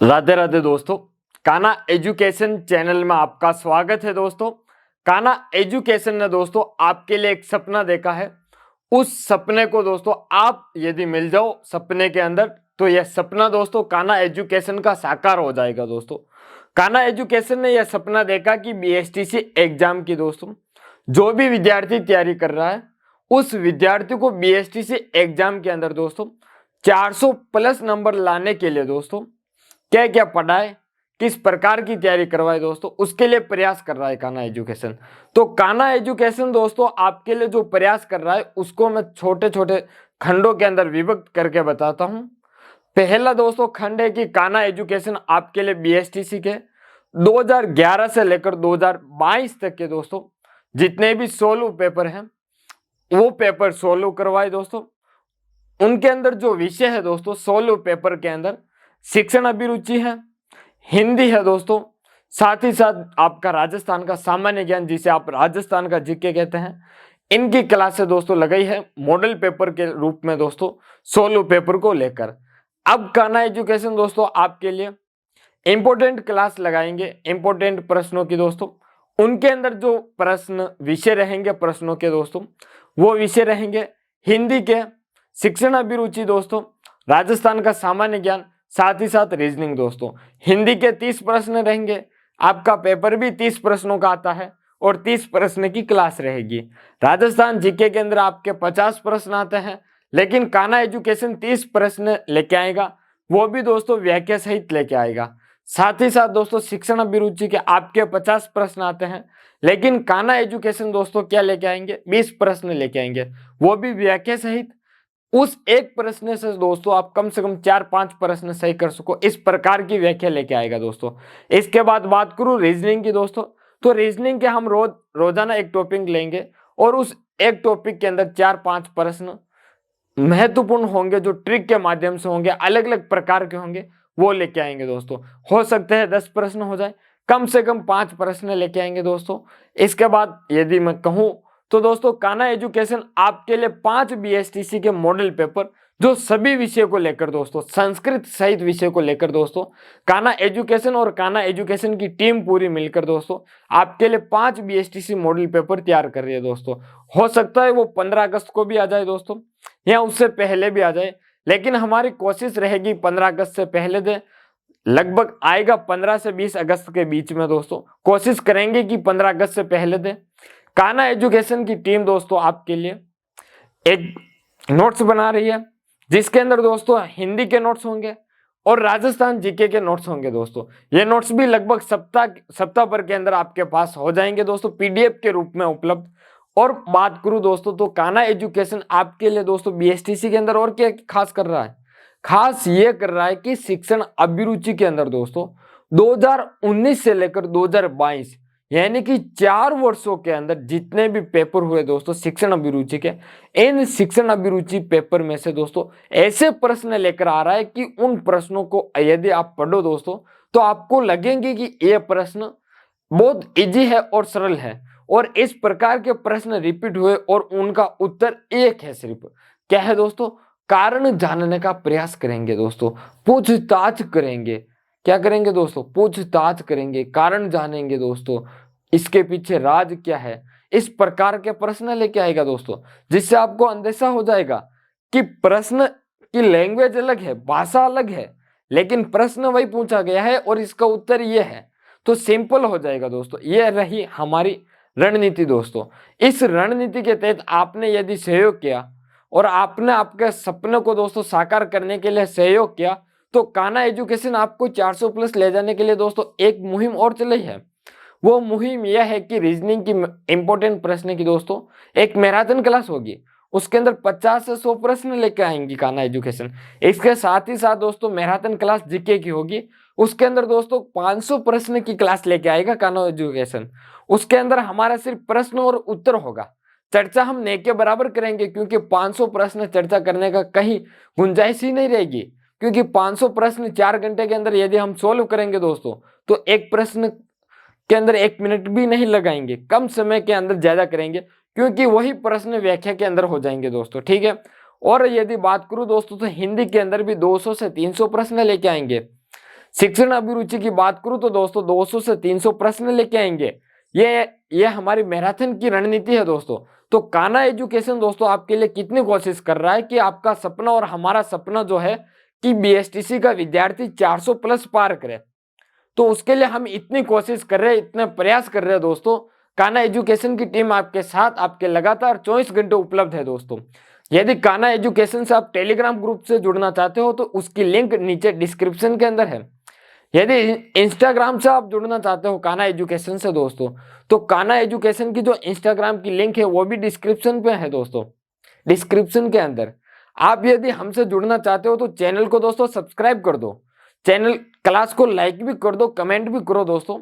राधे राधे दोस्तों, Kanha education channel में आपका स्वागत है। दोस्तों, कान्हा एजुकेशन ने दोस्तों आपके लिए एक सपना देखा है। उस सपने को दोस्तों आप यदि मिल जाओ सपने के अंदर, तो यह सपना दोस्तों कान्हा एजुकेशन का साकार हो जाएगा। दोस्तों, कान्हा एजुकेशन ने यह सपना देखा कि बीएसटीसी एग्जाम की दोस्तों जो भी विद्यार्थी तैयारी कर रहा है, उस विद्यार्थी को बीएसटीसी एग्जाम के अंदर दोस्तों 400 प्लस नंबर लाने के लिए दोस्तों क्या क्या पढ़ाए, किस प्रकार की तैयारी करवाए दोस्तों, उसके लिए प्रयास कर रहा है कान्हा एजुकेशन। तो कान्हा एजुकेशन दोस्तों आपके लिए जो प्रयास कर रहा है उसको मैं छोटे छोटे खंडों के अंदर विभक्त करके बताता हूं। पहला दोस्तों खंड है कि कान्हा एजुकेशन आपके लिए बीएसटीसी के 2011 से लेकर 2022 तक के दोस्तों जितने भी सोलो पेपर हैं वो पेपर सोलो करवाए। दोस्तों, उनके अंदर जो विषय है दोस्तों सोलो पेपर के अंदर शिक्षण अभिरुचि है, हिंदी है दोस्तों, साथ ही साथ आपका राजस्थान का सामान्य ज्ञान जिसे आप राजस्थान का जीके कहते हैं, इनकी क्लासें दोस्तों लगाई है मॉडल पेपर के रूप में दोस्तों सोलो पेपर को लेकर। अब कान्हा एजुकेशन दोस्तों आपके लिए इंपोर्टेंट क्लास लगाएंगे इंपोर्टेंट प्रश्नों की। दोस्तों, उनके अंदर जो प्रश्न विषय रहेंगे प्रश्नों के दोस्तों वो विषय रहेंगे हिंदी के, शिक्षण अभिरुचि दोस्तों, राजस्थान का सामान्य ज्ञान, साथ ही साथ रीजनिंग। दोस्तों, हिंदी के 30 प्रश्न रहेंगे, आपका पेपर भी 30 प्रश्नों का आता है और 30 प्रश्न की क्लास रहेगी। राजस्थान जीके के अंदर आपके 50 प्रश्न आते हैं, लेकिन कान्हा एजुकेशन 30 प्रश्न लेके आएगा, वो भी दोस्तों व्याख्या सहित लेके आएगा। साथ ही साथ दोस्तों शिक्षण अभिरुचि के आपके 50 प्रश्न आते हैं, लेकिन कान्हा एजुकेशन दोस्तों क्या लेके आएंगे, 20 प्रश्न लेके आएंगे, वो भी व्याख्या सहित। उस एक प्रश्न से दोस्तों आप कम से कम 4-5 प्रश्न सही कर सको, इस प्रकार की व्याख्या लेके आएगा। दोस्तों, इसके बाद बात करूं रीजनिंग की दोस्तों, तो रीजनिंग के हम रोजाना एक टॉपिक लेंगे और उस एक टॉपिक के अंदर 4-5 प्रश्न महत्वपूर्ण होंगे जो ट्रिक के माध्यम से होंगे, अलग अलग प्रकार के होंगे, वो लेके आएंगे। दोस्तों, हो सकते हैं 10 प्रश्न हो जाए, कम से कम 5 प्रश्न लेके आएंगे। दोस्तों, इसके बाद यदि मैं कहूं तो दोस्तों कान्हा एजुकेशन आपके लिए 5 बीएसटीसी के मॉडल पेपर जो सभी विषय को लेकर दोस्तों संस्कृत सहित विषय को लेकर दोस्तों कान्हा एजुकेशन और कान्हा एजुकेशन की टीम पूरी मिलकर दोस्तों आपके लिए 5 बीएसटीसी मॉडल पेपर तैयार कर रही है। दोस्तों, हो सकता है वो 15 अगस्त को भी आ जाए दोस्तों, या उससे पहले भी आ जाए, लेकिन हमारी कोशिश रहेगी 15 अगस्त से पहले दे, लगभग आएगा 15 से 20 अगस्त के बीच में। दोस्तों, कोशिश करेंगे कि 15 अगस्त से पहले दे। कान्हा एजुकेशन की टीम दोस्तों आपके लिए एक नोट्स बना रही है, जिसके अंदर दोस्तों हिंदी के नोट्स होंगे और राजस्थान जीके के नोट्स होंगे। दोस्तों, ये नोट्स भी लगभग सप्ताह भर के अंदर आपके पास हो जाएंगे दोस्तों, पीडीएफ के रूप में उपलब्ध। और बात करूं दोस्तों तो कान्हा एजुकेशन आपके लिए दोस्तों बीएसटीसी के अंदर और क्या खास कर रहा है, खास ये कर रहा है कि शिक्षण अभिरुचि के अंदर दोस्तों 2019 से लेकर 2022 यानी कि 4 वर्षों के अंदर जितने भी पेपर हुए दोस्तों शिक्षण अभिरुचि के, इन शिक्षण अभिरुचि पेपर में से दोस्तों ऐसे प्रश्न लेकर आ रहा है कि उन प्रश्नों को यदि आप पढ़ो दोस्तों तो आपको लगेंगे कि ये प्रश्न बहुत इजी है और सरल है, और इस प्रकार के प्रश्न रिपीट हुए और उनका उत्तर एक है सिर्फ। क्या है दोस्तों, कारण जानने का प्रयास करेंगे दोस्तों, पूछताछ करेंगे। क्या करेंगे दोस्तों, पूछताछ करेंगे, कारण जानेंगे दोस्तों, इसके पीछे राज क्या है, इस प्रकार के प्रश्न लेके आएगा दोस्तों, जिससे आपको अंदेशा हो जाएगा कि प्रश्न की लैंग्वेज अलग है, भाषा अलग है, लेकिन प्रश्न वही पूछा गया है और इसका उत्तर ये है, तो सिंपल हो जाएगा। दोस्तों, ये रही हमारी रणनीति। दोस्तों, इस रणनीति के तहत आपने यदि सहयोग किया और आपने आपके सपने को दोस्तों साकार करने के लिए सहयोग किया, तो कान्हा एजुकेशन आपको 400 प्लस ले जाने के लिए दोस्तों एक मुहिम और चलाई है। वो मुहिम यह है कि रीजनिंग की इंपॉर्टेंट प्रश्न की दोस्तों एक मैराथन क्लास होगी, उसके अंदर 50 से 100 प्रश्न लेकर आएंगी कान्हा एजुकेशन। इसके साथ ही साथ दोस्तों मैराथन क्लास जीके की होगी, उसके अंदर दोस्तों 500 प्रश्न की क्लास लेके आएगा कान्हा एजुकेशन। उसके अंदर हमारा सिर्फ प्रश्न और उत्तर होगा, चर्चा हम ने के बराबर करेंगे, क्योंकि 500 प्रश्न चर्चा करने का कहीं गुंजाइश ही नहीं रहेगी, क्योंकि 500 प्रश्न 4 घंटे के अंदर यदि हम सोल्व करेंगे दोस्तों तो एक प्रश्न के अंदर 1 मिनट भी नहीं लगाएंगे, कम समय के अंदर ज्यादा करेंगे, क्योंकि वही प्रश्न व्याख्या के अंदर हो जाएंगे दोस्तों। ठीक है, और यदि बात करूं दोस्तों तो हिंदी के अंदर भी 200 से 300 प्रश्न लेके आएंगे, शिक्षण अभिरुचि की बात करूं तो दोस्तों 200 से 300 प्रश्न लेके आएंगे। ये हमारी मैराथन की रणनीति है दोस्तों। तो कान्हा एजुकेशन दोस्तों आपके लिए कितनी कोशिश कर रहा है कि आपका सपना और हमारा सपना जो है कि बीएसटीसी का विद्यार्थी 400 प्लस पार करे। तो उसके लिए हम इतनी कोशिश कर रहे हैं, इतने प्रयास कर रहे हैं दोस्तों। कान्हा एजुकेशन की टीम आपके साथ, आपके लगातार 24 घंटे उपलब्ध है दोस्तों। यदि कान्हा एजुकेशन से आप टेलीग्राम ग्रुप से जुड़ना चाहते हो तो उसकी लिंक नीचे डिस्क्रिप्शन के अंदर है। यदि इंस्टाग्राम से आप जुड़ना चाहते हो कान्हा एजुकेशन से दोस्तों, तो कान्हा एजुकेशन की जो इंस्टाग्राम की लिंक है वो भी डिस्क्रिप्शन पे है दोस्तों, डिस्क्रिप्शन के अंदर। आप यदि हमसे जुड़ना चाहते हो तो चैनल को दोस्तों सब्सक्राइब कर दो, चैनल क्लास को लाइक भी कर दो, कमेंट भी करो दोस्तों।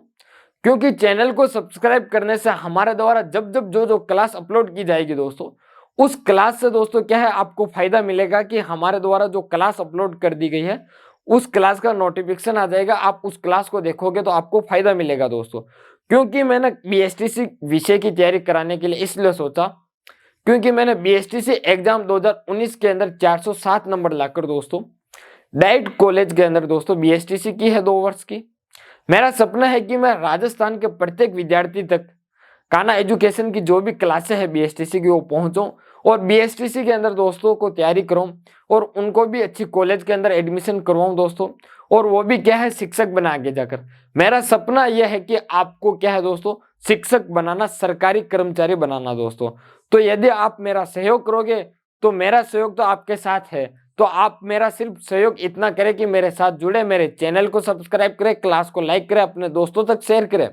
क्योंकि चैनल को सब्सक्राइब करने से हमारे द्वारा जब जब जो क्लास अपलोड की जाएगी दोस्तों, उस क्लास से दोस्तों क्या है आपको फायदा मिलेगा कि हमारे द्वारा जो क्लास अपलोड कर दी गई है उस क्लास का नोटिफिकेशन आ जाएगा, आप उस क्लास को देखोगे तो आपको फायदा मिलेगा दोस्तों। क्योंकि मैंने बीएसटीसी विषय की तैयारी कराने के लिए इसलिए सोचा क्योंकि मैंने बीएसटीसी एग्जाम 2019 के अंदर 407 नंबर लाकर दोस्तों डाइट कॉलेज के अंदर दोस्तों बीएसटीसी की है 2 वर्ष की। मेरा सपना है कि मैं राजस्थान के प्रत्येक विद्यार्थी तक कान्हा एजुकेशन की जो भी क्लासें है बीएसटीसी की वो पहुंचो और बीएसटीसी के अंदर दोस्तों को तैयारी करूं और उनको भी अच्छी कॉलेज के अंदर एडमिशन करवाऊं दोस्तों। और वो भी क्या है शिक्षक बना आगे जाकर। मेरा सपना यह है कि आपको क्या है दोस्तों शिक्षक बनाना, सरकारी कर्मचारी बनाना दोस्तों। तो यदि आप मेरा सहयोग करोगे तो मेरा सहयोग तो आपके साथ है। तो आप मेरा सिर्फ सहयोग इतना करें कि मेरे साथ जुड़े, मेरे चैनल को सब्सक्राइब करें, क्लास को लाइक करें, अपने दोस्तों तक शेयर करें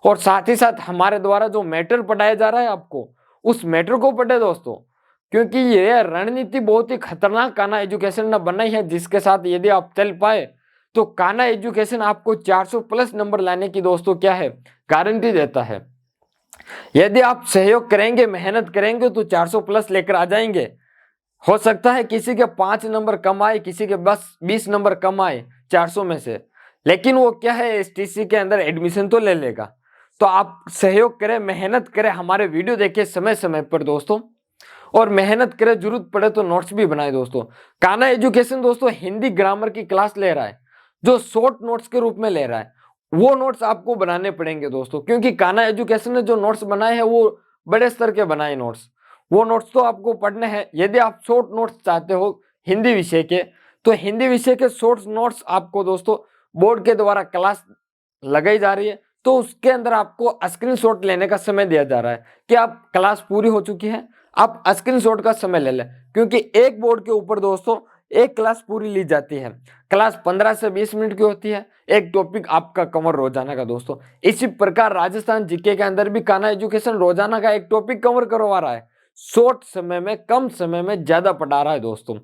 और साथ ही साथ हमारे द्वारा जो मैटर पढ़ाया जा रहा है आपको उस मैटर को पढ़े दोस्तों। क्योंकि ये रणनीति बहुत ही खतरनाक कान्हा एजुकेशन ने बनाई है, जिसके साथ यदि आप चल पाए तो कान्हा एजुकेशन आपको 400 प्लस नंबर लाने की दोस्तों क्या है गारंटी देता है। यदि आप सहयोग करेंगे, मेहनत करेंगे तो 400 प्लस लेकर आ जाएंगे। हो सकता है किसी के 5 नंबर कम आए, किसी के बस 20 नंबर कम आए 400 में से, लेकिन वो क्या है एसटीसी के अंदर एडमिशन तो ले लेगा। तो आप सहयोग करें, मेहनत करें, हमारे वीडियो देखें समय समय पर दोस्तों और मेहनत करें, जरूरत पड़े तो नोट्स भी बनाए दोस्तों। कान्हा एजुकेशन दोस्तों हिंदी ग्रामर की क्लास ले रहा है जो शॉर्ट नोट्स के रूप में ले रहा है। वो नोट्स आपको बनाने पड़ेंगे दोस्तों, क्योंकि कान्हा एजुकेशन ने जो नोट्स बनाए हैं वो बड़े स्तर के बनाए नोट्स, वो नोट्स तो आपको पढ़ने हैं। यदि आप शॉर्ट नोट्स चाहते हो हिंदी विषय के तो हिंदी विषय के शॉर्ट नोट्स आपको दोस्तों बोर्ड के द्वारा क्लास लगाई जा रही है, तो उसके अंदर आपको स्क्रीनशॉट लेने का समय दिया जा रहा है कि आप क्लास पूरी हो चुकी है, आप स्क्रीनशॉट का समय ले लें। क्योंकि एक बोर्ड के ऊपर दोस्तों एक क्लास पूरी ली जाती है, क्लास 15 से 20 मिनट की होती है, एक टॉपिक आपका कवर रोजाना का दोस्तों। इसी प्रकार राजस्थान जीके के अंदर भी कान्हा एजुकेशन रोजाना का एक टॉपिक कवर करवा रहा है, शॉर्ट समय में, कम समय में ज्यादा पढ़ा रहा है दोस्तों।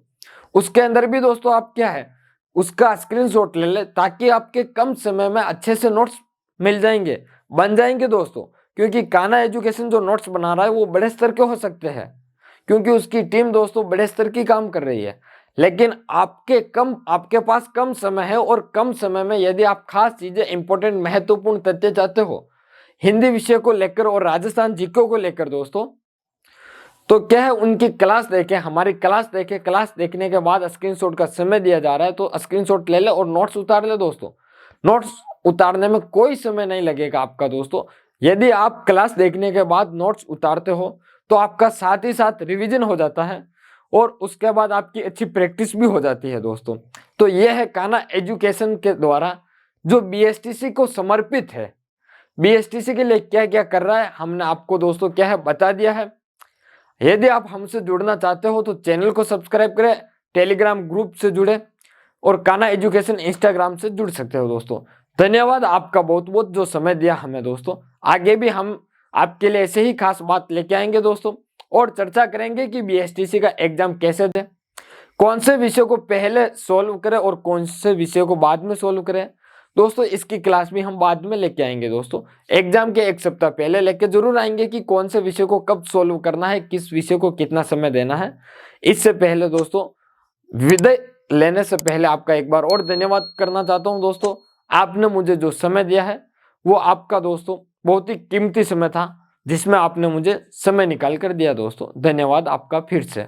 उसके अंदर भी दोस्तों आप क्या है उसका स्क्रीनशॉट ले ले ताकि आपके कम समय में अच्छे से नोट्स मिल जाएंगे, बन जाएंगे दोस्तों। क्योंकि कान्हा एजुकेशन जो नोट्स बना रहा है वो बड़े स्तर के हो सकते हैं, क्योंकि उसकी टीम दोस्तों बड़े स्तर की काम कर रही है। लेकिन आपके पास कम समय है और कम समय में यदि आप खास चीजें, इंपॉर्टेंट महत्वपूर्ण तथ्य चाहते हो हिंदी विषय को लेकर और राजस्थान जीके को लेकर दोस्तों, तो क्या है उनकी क्लास देखें, हमारी क्लास देखें। क्लास देखने के बाद स्क्रीनशॉट का समय दिया जा रहा है तो स्क्रीनशॉट ले ले और नोट्स उतार ले दोस्तों। नोट्स उतारने में कोई समय नहीं लगेगा आपका दोस्तों। यदि आप क्लास देखने के बाद नोट्स उतारते हो तो आपका साथ ही साथ रिवीजन हो जाता है और उसके बाद आपकी अच्छी प्रैक्टिस भी हो जाती है दोस्तों। तो यह है कान्हा एजुकेशन के द्वारा जो बीएसटीसी को समर्पित है। बीएसटीसी के लिए क्या क्या कर रहा है हमने आपको दोस्तों क्या है बता दिया है। यदि आप हमसे जुड़ना चाहते हो तो चैनल को सब्सक्राइब करें, टेलीग्राम ग्रुप से जुड़े और कान्हा एजुकेशन इंस्टाग्राम से जुड़ सकते हो दोस्तों। धन्यवाद आपका बहुत बहुत जो समय दिया हमें दोस्तों। आगे भी हम आपके लिए ऐसे ही खास बात लेके आएंगे दोस्तों और चर्चा करेंगे कि बीएसटीसी का एग्जाम कैसे दे, कौन से विषय को पहले सोल्व करें और कौन से विषय को बाद में सोल्व करें दोस्तों। इसकी क्लास भी हम बाद में लेके आएंगे दोस्तों, एग्जाम के 1 सप्ताह पहले लेके जरूर आएंगे कि कौन से विषय को कब सोल्व करना है, किस विषय को कितना समय देना है। इससे पहले दोस्तों विदाई लेने से पहले आपका एक बार और धन्यवाद करना चाहता हूं दोस्तों। आपने मुझे जो समय दिया है वो आपका दोस्तों बहुत ही कीमती समय था, जिसमें आपने मुझे समय निकाल कर दिया दोस्तों। धन्यवाद आपका फिर से।